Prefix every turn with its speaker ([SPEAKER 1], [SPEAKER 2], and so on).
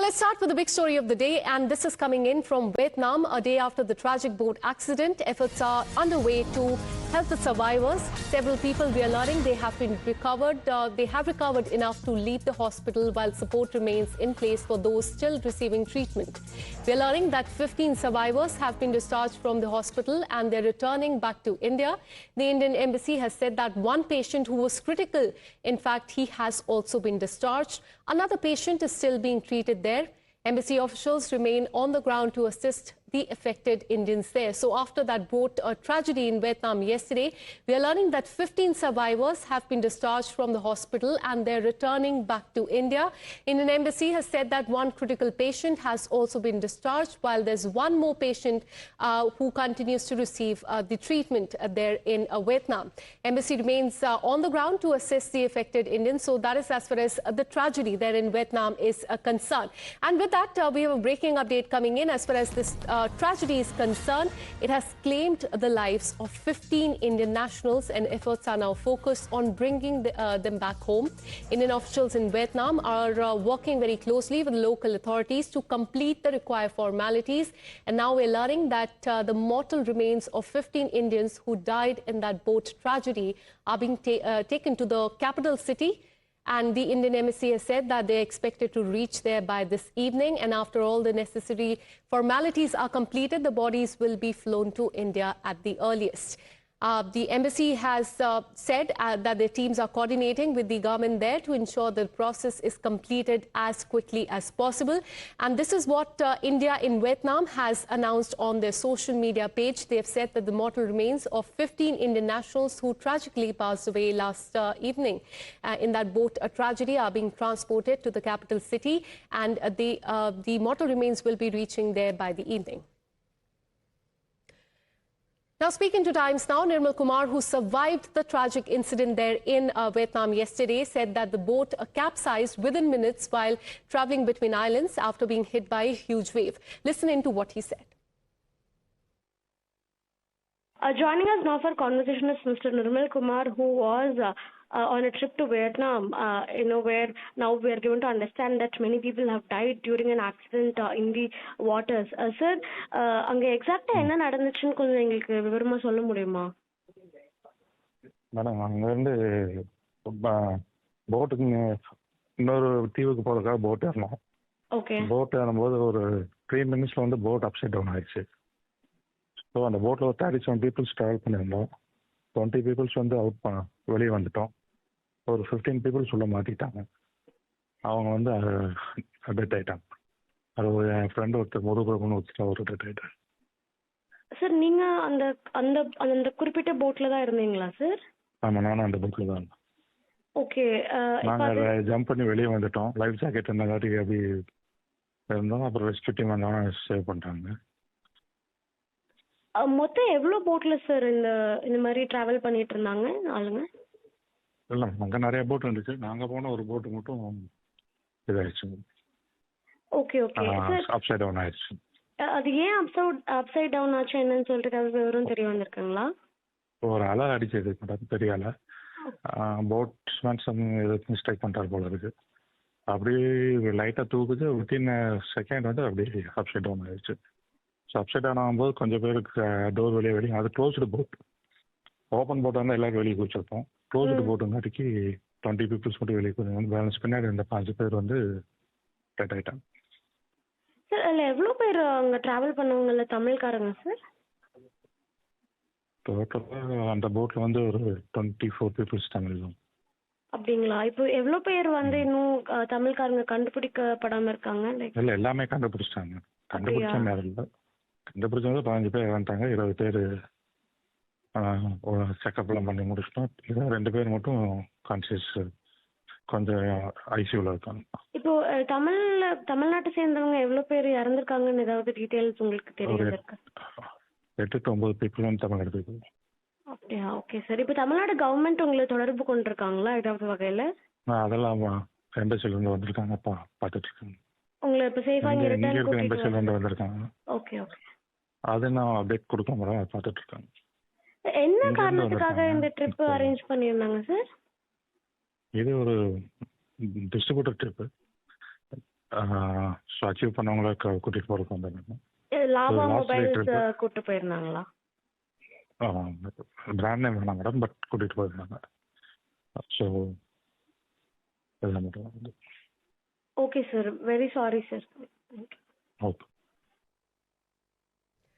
[SPEAKER 1] let's start with the big story of the day, and this is coming in from Vietnam. A day after the tragic boat accident, efforts are underway to help the survivors. Several people, we are learning, they have recovered enough to leave the hospital, while support remains in place for those still receiving treatment. We are learning that 15 survivors have been discharged from the hospital and they're returning back to India. The Indian embassy has said that one patient who was critical, in fact, he has also been discharged. Another patient is still being treated there. Embassy officials remain on the ground to assist the affected Indians there. So after that boat tragedy in Vietnam yesterday, we are learning that 15 survivors have been discharged from the hospital and they're returning back to India. Indian embassy has said that one critical patient has also been discharged, while there's one more patient who continues to receive the treatment there in Vietnam. Embassy remains on the ground to assist the affected Indians. So that is as far as the tragedy there in Vietnam is concerned. And with that, we have a breaking update coming in as far as this tragedy is concerned. It has claimed the lives of 15 Indian nationals, and efforts are now focused on bringing them back home. Indian officials in Vietnam are working very closely with local authorities to complete the required formalities. And now we're learning that the mortal remains of 15 Indians who died in that boat tragedy are being taken to the capital city. And the Indian embassy has said that they're expected to reach there by this evening. And after all the necessary formalities are completed, the bodies will be flown to India at the earliest. The embassy has said that their teams are coordinating with the government there to ensure the process is completed as quickly as possible. And this is what India in Vietnam has announced on their social media page. They have said that the mortal remains of 15 Indian nationals who tragically passed away last evening in that boat tragedy are being transported to the capital city, and the mortal remains will be reaching there by the evening. Now, speaking to Times Now, Nirmal Kumar, who survived the tragic incident there in Vietnam yesterday, said that the boat capsized within minutes while traveling between islands after being hit by a huge wave. Listen in to what he said.
[SPEAKER 2] Joining us now for conversation is Mr. Nirmal Kumar, who was on a trip to Vietnam, where now we are given to understand that many people have died during an accident in the waters. Sir, அங்க எக்ஸாக்ட்டா என்ன நடந்துச்சுன்னு கொஞ்சம் எங்களுக்கு விவரமா சொல்ல முடியுமா?
[SPEAKER 3] Madam, அங்க இருந்து போட்டுக்கு இன்னொரு தீவுக்கு போறதுக்காக போட் ஏறணும்.
[SPEAKER 2] ஓகே.
[SPEAKER 3] போட் ஏறும்போது ஒரு 3 மினிட்ஸ்ல வந்து போட் அப்சைட் டவுன் ஆயிடுச்சு. ஸோ அந்த போட்டில் ஒரு 37 பீப்புள்ஸ் ட்ராவல் பண்ணியிருந்தோம். 20 பீப்புள்ஸ் வந்து வெளியே வந்துட்டோம். ஒரு 15 பீப்புள்ஸ் உள்ள மாட்டிட்டாங்க. அவங்க வந்து டெட் ஆயிட்டாங்க. அது என் ஃப்ரெண்ட் ஒருத்தர் முருகன்னு ஒரு டெட் ஆயிட்டாங்க.
[SPEAKER 2] சார், நீங்க அந்த அந்த அந்த குறிப்பிட்ட போட்ல தான் இருந்தீங்களா சார்?
[SPEAKER 3] ஆமா, நானும் அந்த போட்ல தான் இருந்தேன்.
[SPEAKER 2] ஓகே.
[SPEAKER 3] நாங்க ஜம்ப் பண்ணி வெளியே வந்துட்டோம். லைஃப் ஜாக்கெட் இருந்தங்காட்டி அப்படி இருந்தோம். அப்புறம் ரெஸ்க்யூ டீம் வந்தாங்க, சேவ் பண்ணிட்டாங்க.
[SPEAKER 2] மொத்தம் எவ்வளோ போட்ல சார் இந்த மாதிரி டிராவல் பண்ணிட்டு இருந்தாங்க ஆளுங்க?
[SPEAKER 3] இல்லை, அங்கே நிறைய போட் இருந்துச்சு. நாங்கள் போன ஒரு போட்டு மட்டும் இதாயிடுச்சு.
[SPEAKER 2] Okay okay sir.
[SPEAKER 3] Upside down ஆயிடுச்சு.
[SPEAKER 2] அது ஏன் அப்சைட் டவுன் ஆச்சு என்னன்னு சொல்லிட்டு அது விவரம் தெரிய வந்திருக்குங்களா?
[SPEAKER 3] ஒரு அலை அடிச்சது மேடம், பெரிய அலை. போட்ஸ்மேன் மிஸ்டேக் பண்ணுறாரு போல இருக்கு. அப்படியே லைட்டாக தூக்குது. வித்தின் செகண்ட் வந்து அப்படியே அப்சைட் டவுன் ஆயிடுச்சு. ஸோ அப்சைட் டவுன் ஆகும்போது கொஞ்சம் பேருக்கு டோர் வெளியே அது க்ளோஸ்டு போட். ஓப்பன் போட்டாக இருந்தால் எல்லாரும் வெளியே குதிச்சிருப்போம். க்ளோஸ்டு போட்டுங்காட்டிக்கு 20 பீப்புள்ஸ் மட்டும் வெளியே குதிங்க. பேலன்ஸ் பின்னாடி இந்த 5 பேர் வந்து டெட் ஆகிட்டாங்க.
[SPEAKER 2] சார், அதில் எவ்வளோ பேர் அங்கே ட்ராவல் பண்ணவங்கள தமிழ்காரங்க சார்?
[SPEAKER 3] டோட்டலாக அந்த போட்டில் வந்து ஒரு 24 பீப்புள்ஸ் தமிழ் தான்.
[SPEAKER 2] அப்படிங்களா? இப்போ எவ்வளோ பேர் வந்து இன்னும் தமிழ்காரங்க கண்டுபிடிக்கப்படாமல் இருக்காங்க?
[SPEAKER 3] இல்லை, எல்லாமே கண்டுபிடிச்சிட்டாங்க. கண்டுபிடிச்சா நேரம் இல்லை. கண்டுபிடிச்சவங்க 15 பேர் இறந்துட்டாங்க. 20 பேர் செக்கப்லாம் பண்ணி முடிச்சிட்டோம். 2 பேர் மட்டும் கான்சியஸ் கொஞ்சம் ஐசியூவில் இருக்காங்க.
[SPEAKER 2] இப்போ தமிழ்நாட்டை சேர்ந்தவங்க எவ்வளோ பேர் இறந்துருக்காங்கன்னு ஏதாவது டீட்டெயில்ஸ் உங்களுக்கு தெரியுது?
[SPEAKER 3] 8 to 9 பீப்புள் வந்து தமிழ்நாடு.
[SPEAKER 2] அப்படியா? Okay sir. இப்போ தமிழ்நாடு கவர்மெண்ட் உங்களை தொடர்பு கொண்டிருக்காங்களா ஏதாவது வகையில்?
[SPEAKER 3] அதெல்லாம் எம்பசிலேருந்து வந்திருக்காங்க, பார்த்துட்டு இருக்காங்க.
[SPEAKER 2] உங்களை இப்போ சேஃபாக இங்கே ரிட்டர்ன்
[SPEAKER 3] எம்பசிலேருந்து வந்திருக்காங்க.
[SPEAKER 2] Okay okay.
[SPEAKER 3] அது நான் அப்டேட் கொடுக்க முடியும், பார்த்துட்டு இருக்காங்க.
[SPEAKER 2] என்ன காரணத்துக்காக இந்த ட்ரிப் அரேஞ்ச் பண்ணியிருந்தாங்க சார்?
[SPEAKER 3] இது ஒரு டிஸ்ட்ரிபியூட்டர் ட்ரிப்பு. ஸோ அச்சீவ் பண்ணவங்கள கூட்டிகிட்டு போகிறதுக்கு வந்தேன்.
[SPEAKER 2] லாவா
[SPEAKER 3] last
[SPEAKER 2] மொபைல்ஸ்
[SPEAKER 3] rate
[SPEAKER 2] கூட்டு போயிருந்தாங்களா?
[SPEAKER 3] பிராண்ட் நேம் வேணாம் மேடம், பட் கூட்டிகிட்டு போயிருந்தாங்க. ஸோ இதில் மட்டும்
[SPEAKER 2] okay sir, very sorry sir.
[SPEAKER 3] Okay.